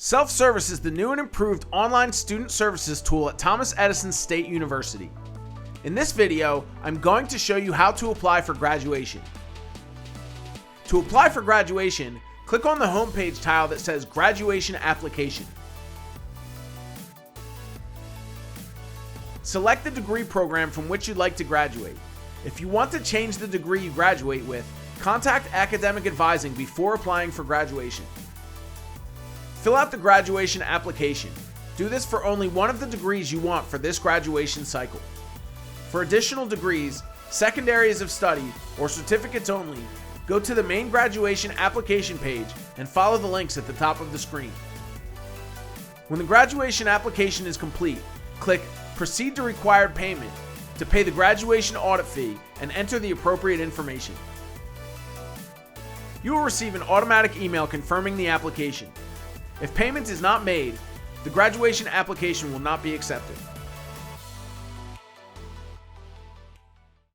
Self-service is the new and improved online student services tool at Thomas Edison State University. In this video, I'm going to show you how to apply for graduation. To apply for graduation, click on the homepage tile that says Graduation Application. Select the degree program from which you'd like to graduate. If you want to change the degree you graduate with, contact academic advising before applying for graduation. Fill out the graduation application. Do this for only one of the degrees you want for this graduation cycle. For additional degrees, secondaries of study, or certificates only, go to the main graduation application page and follow the links at the top of the screen. When the graduation application is complete, click Proceed to Required Payment to pay the graduation audit fee and enter the appropriate information. You will receive an automatic email confirming the application. If payment is not made, the graduation application will not be accepted.